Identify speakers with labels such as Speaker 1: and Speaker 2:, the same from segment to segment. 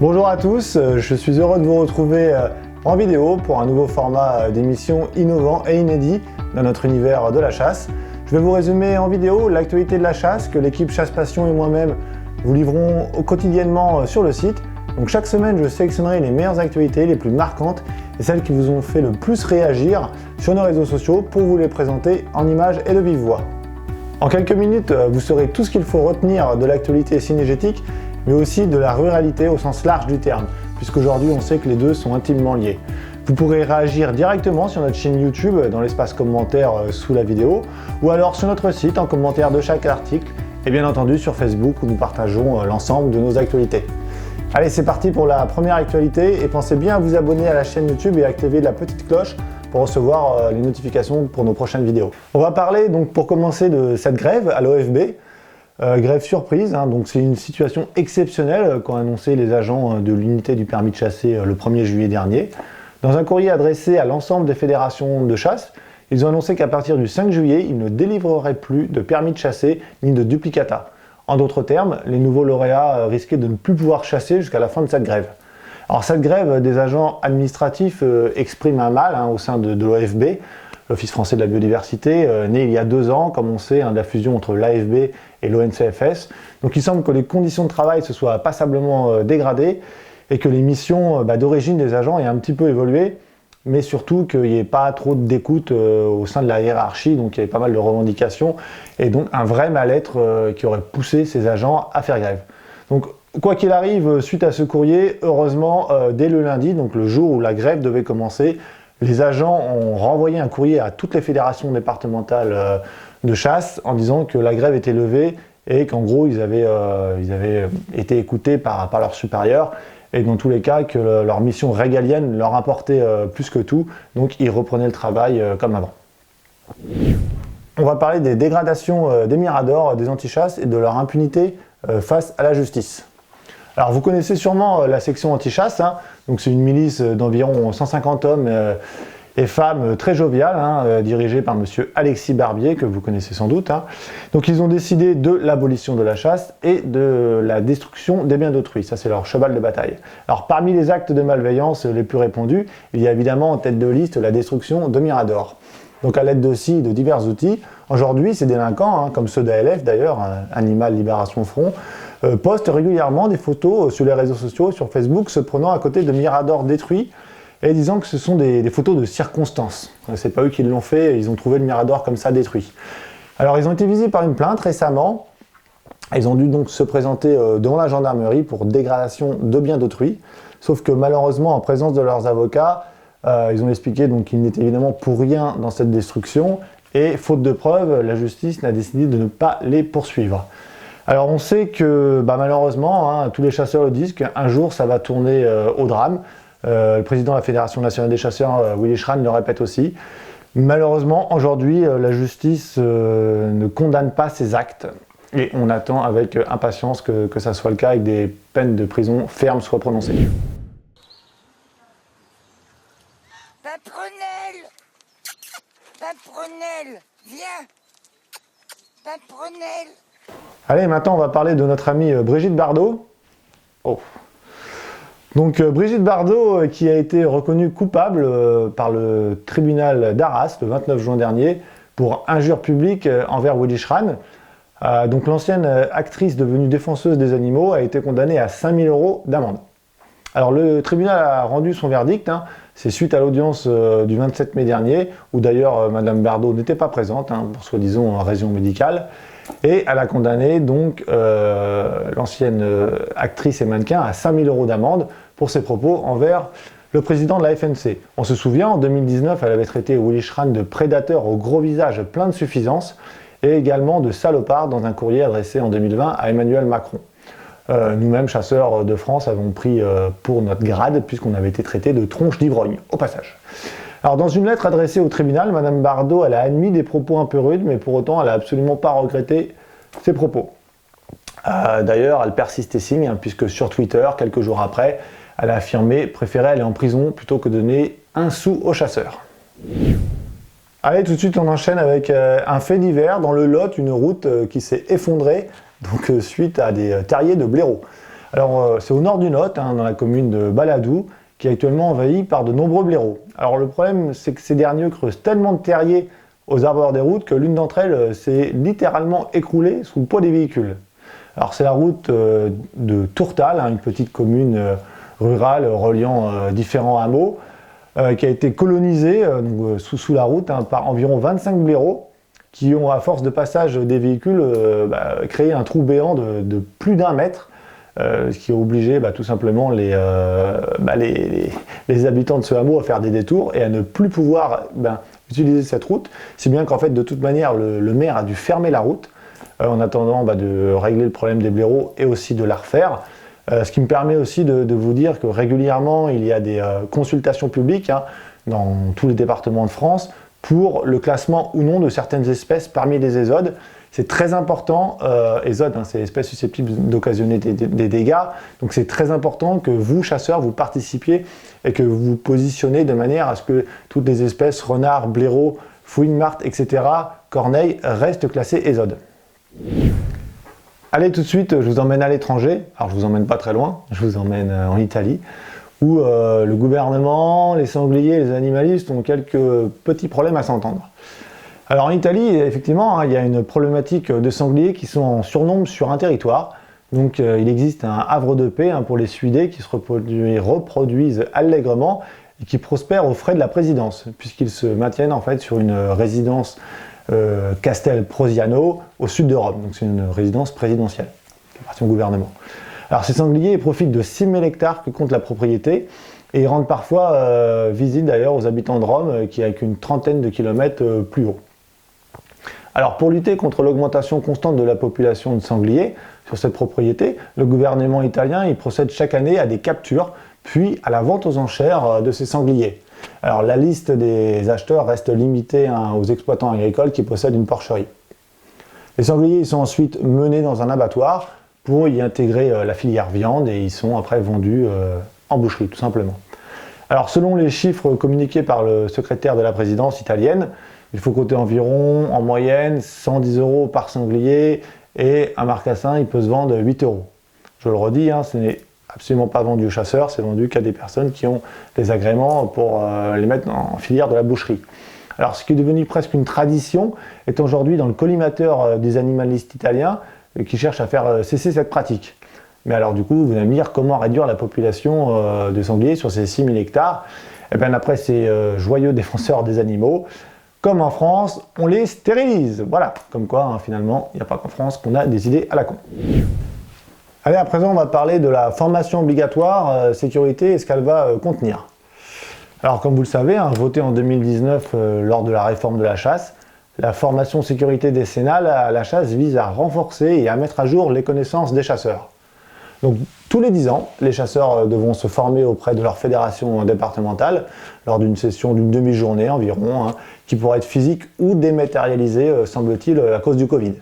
Speaker 1: Bonjour à tous, je suis heureux de vous retrouver en vidéo pour un nouveau format d'émission innovant et inédit dans notre univers de la chasse. Je vais vous résumer en vidéo l'actualité de la chasse que l'équipe Chasse Passion et moi-même vous livrons quotidiennement sur le site. Donc chaque semaine, je sélectionnerai les meilleures actualités, les plus marquantes et celles qui vous ont fait le plus réagir sur nos réseaux sociaux pour vous les présenter en images et de vive voix. En quelques minutes, vous saurez tout ce qu'il faut retenir de l'actualité cynégétique, mais aussi de la ruralité au sens large du terme, puisqu'aujourd'hui on sait que les deux sont intimement liés. Vous pourrez réagir directement sur notre chaîne YouTube dans l'espace commentaire sous la vidéo, ou alors sur notre site en commentaire de chaque article, et bien entendu sur Facebook où nous partageons l'ensemble de nos actualités. Allez, c'est parti pour la première actualité, et pensez bien à vous abonner à la chaîne YouTube et à activer la petite cloche pour recevoir les notifications pour nos prochaines vidéos. On va parler donc pour commencer de cette grève à l'OFB. Grève surprise, donc c'est une situation exceptionnelle qu'ont annoncé les agents de l'unité du permis de chasser le 1er juillet dernier. Dans un courrier adressé à l'ensemble des fédérations de chasse, ils ont annoncé qu'à partir du 5 juillet, ils ne délivreraient plus de permis de chasser ni de duplicata. En d'autres termes, les nouveaux lauréats risquaient de ne plus pouvoir chasser jusqu'à la fin de cette grève. Alors cette grève des agents administratifs exprime un mal au sein de l'OFB, l'Office français de la biodiversité, né il y a 2 ans, comme on sait, de la fusion entre l'AFB et l'ONCFS. Donc il semble que les conditions de travail se soient passablement dégradées et que les missions d'origine des agents aient un petit peu évolué, mais surtout qu'il n'y ait pas trop d'écoute au sein de la hiérarchie, donc il y avait pas mal de revendications et donc un vrai mal-être qui aurait poussé ces agents à faire grève. Donc quoi qu'il arrive, suite à ce courrier, heureusement, dès le lundi, donc le jour où la grève devait commencer, les agents ont renvoyé un courrier à toutes les fédérations départementales de chasse en disant que la grève était levée et qu'en gros ils avaient été écoutés par leurs supérieurs et dans tous les cas que leur mission régalienne leur importait plus que tout, donc ils reprenaient le travail comme avant. On va parler des dégradations des miradors, des antichasses et de leur impunité face à la justice. Alors vous connaissez sûrement la section anti-chasse, donc c'est une milice d'environ 150 hommes et femmes très joviale, dirigée par monsieur Alexis Barbier, que vous connaissez sans doute. Donc ils ont décidé de l'abolition de la chasse et de la destruction des biens d'autrui, ça c'est leur cheval de bataille. Alors parmi les actes de malveillance les plus répandus, il y a évidemment en tête de liste la destruction de miradors. Donc à l'aide de divers outils, aujourd'hui ces délinquants, comme ceux d'ALF d'ailleurs, Animal Libération Front, postent régulièrement des photos sur les réseaux sociaux, sur Facebook, se prenant à côté de miradors détruits et disant que ce sont des photos de circonstance. C'est pas eux qui l'ont fait, ils ont trouvé le mirador comme ça détruit. Alors ils ont été visés par une plainte récemment, ils ont dû donc se présenter devant la gendarmerie pour dégradation de biens d'autrui, sauf que malheureusement en présence de leurs avocats, ils ont expliqué qu'ils n'étaient évidemment pour rien dans cette destruction et faute de preuves, la justice n'a décidé de ne pas les poursuivre. Alors on sait que malheureusement, tous les chasseurs le disent, qu'un jour ça va tourner au drame. Le président de la Fédération nationale des chasseurs, Willy Schran, le répète aussi. Malheureusement, aujourd'hui, la justice ne condamne pas ces actes. Et on attend avec impatience que ça soit le cas et que des peines de prison fermes soient prononcées.
Speaker 2: Paprenelle, Paprenelle, viens. Paprenelle.
Speaker 1: Allez, maintenant on va parler de notre amie Brigitte Bardot. Donc Brigitte Bardot qui a été reconnue coupable par le tribunal d'Arras le 29 juin dernier pour injure publique envers Willy Schran. Donc l'ancienne actrice devenue défenseuse des animaux a été condamnée à 5 000 € d'amende. Alors le tribunal a rendu son verdict, c'est suite à l'audience du 27 mai dernier, où d'ailleurs Madame Bardot n'était pas présente, pour soi-disant raison médicale, et elle a condamné donc l'ancienne actrice et mannequin à 5 000 € d'amende pour ses propos envers le président de la FNC. On se souvient, en 2019, elle avait traité Willy Schran de prédateur au gros visage plein de suffisance, et également de salopard dans un courrier adressé en 2020 à Emmanuel Macron. Nous-mêmes, chasseurs de France, avons pris pour notre grade, puisqu'on avait été traité de tronche d'ivrogne, au passage. Alors, dans une lettre adressée au tribunal, Madame Bardot, elle a admis des propos un peu rudes, mais pour autant, elle n'a absolument pas regretté ses propos. D'ailleurs, elle persiste et signe, puisque sur Twitter, quelques jours après, elle a affirmé préférer aller en prison plutôt que donner un sou aux chasseurs. Allez, tout de suite, on enchaîne avec un fait divers. Dans le Lot, une route qui s'est effondrée, donc suite à des terriers de blaireaux. Alors c'est au nord du Lot, dans la commune de Baladou, qui est actuellement envahie par de nombreux blaireaux. Alors le problème, c'est que ces derniers creusent tellement de terriers aux abords des routes que l'une d'entre elles s'est littéralement écroulée sous le poids des véhicules. Alors c'est la route de Tourtal, une petite commune rurale reliant différents hameaux, qui a été colonisée sous la route par environ 25 blaireaux qui ont, à force de passage des véhicules, créé un trou béant de plus d'1 mètre, ce qui a obligé tout simplement les habitants de ce hameau à faire des détours et à ne plus pouvoir utiliser cette route, si bien qu'en fait de toute manière le maire a dû fermer la route en attendant de régler le problème des blaireaux et aussi de la refaire. Ce qui me permet aussi de vous dire que régulièrement il y a des consultations publiques dans tous les départements de France pour le classement ou non de certaines espèces parmi les ésodes. C'est très important, ésode, c'est l'espèce susceptible d'occasionner des dégâts, donc c'est très important que vous, chasseurs, vous participiez et que vous vous positionnez de manière à ce que toutes les espèces, renards, blaireaux, fouines, martes, etc., corneilles, restent classées ésode. Allez, tout de suite, je vous emmène à l'étranger. Alors je vous emmène pas très loin, je vous emmène en Italie, où le gouvernement, les sangliers et les animalistes ont quelques petits problèmes à s'entendre. Alors en Italie, effectivement, il y a une problématique de sangliers qui sont en surnombre sur un territoire. Donc il existe un havre de paix pour les suidés qui se reproduisent allègrement et qui prospèrent aux frais de la présidence, puisqu'ils se maintiennent en fait sur une résidence Castel Prosiano au sud de Rome. Donc c'est une résidence présidentielle qui appartient au gouvernement. Alors ces sangliers profitent de 6000 hectares que compte la propriété et ils rendent parfois visite d'ailleurs aux habitants de Rome qui est avec une trentaine de kilomètres plus haut. Alors pour lutter contre l'augmentation constante de la population de sangliers sur cette propriété, le gouvernement italien il procède chaque année à des captures puis à la vente aux enchères de ces sangliers. Alors la liste des acheteurs reste limitée aux exploitants agricoles qui possèdent une porcherie. Les sangliers ils sont ensuite menés dans un abattoir pour y intégrer la filière viande et ils sont après vendus en boucherie tout simplement. Alors selon les chiffres communiqués par le secrétaire de la présidence italienne, il faut compter environ en moyenne 110 € par sanglier et un marcassin il peut se vendre 8 €. Je le redis, ce n'est absolument pas vendu aux chasseurs, c'est vendu qu'à des personnes qui ont des agréments pour les mettre en filière de la boucherie. Alors ce qui est devenu presque une tradition est aujourd'hui dans le collimateur des animalistes italiens qui cherchent à faire cesser cette pratique. Mais alors du coup, vous allez me dire comment réduire la population de sangliers sur ces 6000 hectares. Et bien après ces joyeux défenseurs des animaux, comme en France, on les stérilise. Voilà, comme quoi finalement, il n'y a pas qu'en France qu'on a des idées à la con. Allez, à présent, on va parler de la formation obligatoire sécurité et ce qu'elle va contenir. Alors comme vous le savez, voté en 2019 lors de la réforme de la chasse, la formation sécurité décennale à la chasse vise à renforcer et à mettre à jour les connaissances des chasseurs. Donc tous les 10 ans, les chasseurs devront se former auprès de leur fédération départementale lors d'une session d'une demi-journée environ, qui pourra être physique ou dématérialisée, semble-t-il, à cause du Covid.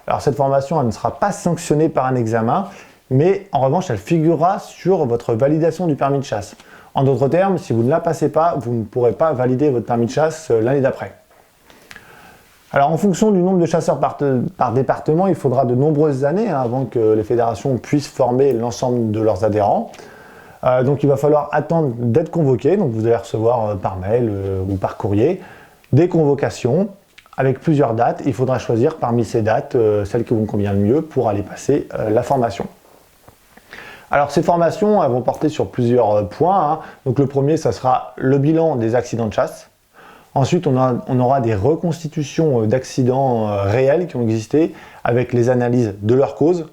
Speaker 1: Alors cette formation, elle ne sera pas sanctionnée par un examen, mais en revanche, elle figurera sur votre validation du permis de chasse. En d'autres termes, si vous ne la passez pas, vous ne pourrez pas valider votre permis de chasse l'année d'après. Alors en fonction du nombre de chasseurs par département, il faudra de nombreuses années avant que les fédérations puissent former l'ensemble de leurs adhérents. Donc il va falloir attendre d'être convoqué, donc vous allez recevoir par mail ou par courrier des convocations avec plusieurs dates. Il faudra choisir parmi ces dates celle qui vous convient le mieux pour aller passer la formation. Alors ces formations elles vont porter sur plusieurs points. Donc le premier, ça sera le bilan des accidents de chasse. Ensuite, on aura des reconstitutions d'accidents réels qui ont existé avec les analyses de leurs causes.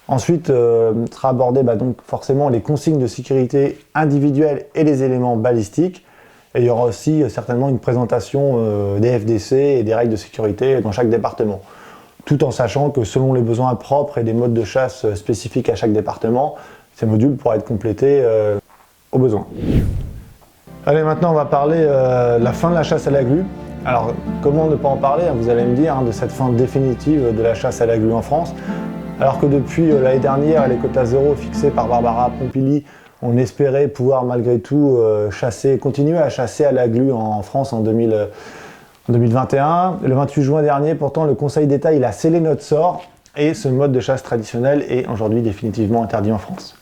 Speaker 1: Ensuite, sera abordé donc forcément les consignes de sécurité individuelles et les éléments balistiques. Et il y aura aussi certainement une présentation des FDC et des règles de sécurité dans chaque département. Tout en sachant que selon les besoins propres et des modes de chasse spécifiques à chaque département, ces modules pourront être complétés au besoin. Allez, maintenant on va parler de la fin de la chasse à la glu. Alors comment ne pas en parler, vous allez me dire, de cette fin définitive de la chasse à la glu en France. Alors que depuis l'année dernière, les quotas zéro fixés par Barbara Pompili, on espérait pouvoir malgré tout continuer à chasser à la glu en France en 2021. Le 28 juin dernier, pourtant, le Conseil d'État il a scellé notre sort et ce mode de chasse traditionnel est aujourd'hui définitivement interdit en France.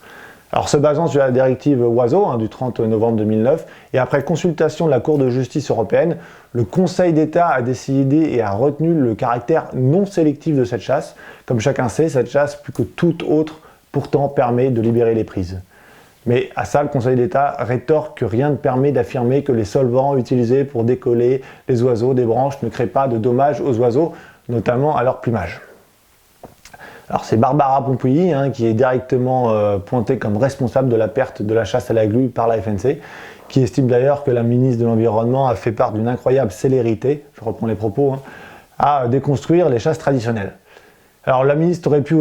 Speaker 1: Alors se basant sur la directive Oiseaux du 30 novembre 2009 et après consultation de la Cour de justice européenne, le Conseil d'État a décidé et a retenu le caractère non sélectif de cette chasse. Comme chacun sait, cette chasse, plus que toute autre, pourtant permet de libérer les prises. Mais à ça, le Conseil d'État rétorque que rien ne permet d'affirmer que les solvants utilisés pour décoller les oiseaux des branches ne créent pas de dommages aux oiseaux, notamment à leur plumage. Alors c'est Barbara Pompili qui est directement pointée comme responsable de la perte de la chasse à la glu par la FNC, qui estime d'ailleurs que la ministre de l'Environnement a fait part d'une incroyable célérité, je reprends les propos, à déconstruire les chasses traditionnelles. Alors la ministre aurait pu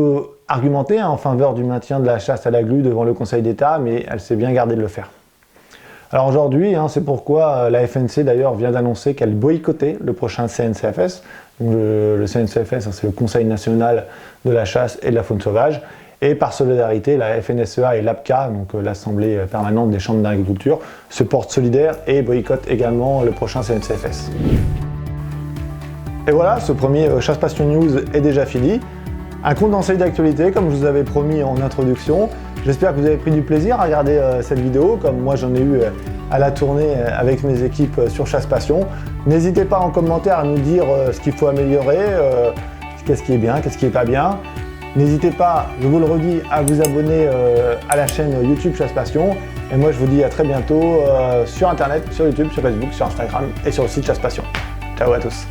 Speaker 1: argumenter en faveur du maintien de la chasse à la glu devant le Conseil d'État, mais elle s'est bien gardée de le faire. Alors aujourd'hui, c'est pourquoi la FNC d'ailleurs vient d'annoncer qu'elle boycottait le prochain CNCFS. Donc le CNCFS, c'est le Conseil national de la chasse et de la faune sauvage. Et par solidarité, la FNSEA et l'APCA, donc l'Assemblée permanente des chambres d'agriculture, se portent solidaires et boycottent également le prochain CNCFS. Et voilà, ce premier Chasse Passion News est déjà fini. Un condensé d'actualité, comme je vous avais promis en introduction. J'espère que vous avez pris du plaisir à regarder cette vidéo, comme moi j'en ai eu à la tournée avec mes équipes sur Chasse Passion. N'hésitez pas en commentaire à nous dire ce qu'il faut améliorer, qu'est-ce qui est bien, qu'est-ce qui n'est pas bien. N'hésitez pas, je vous le redis, à vous abonner à la chaîne YouTube Chasse Passion. Et moi je vous dis à très bientôt sur Internet, sur YouTube, sur Facebook, sur Instagram et sur le site Chasse Passion. Ciao à tous.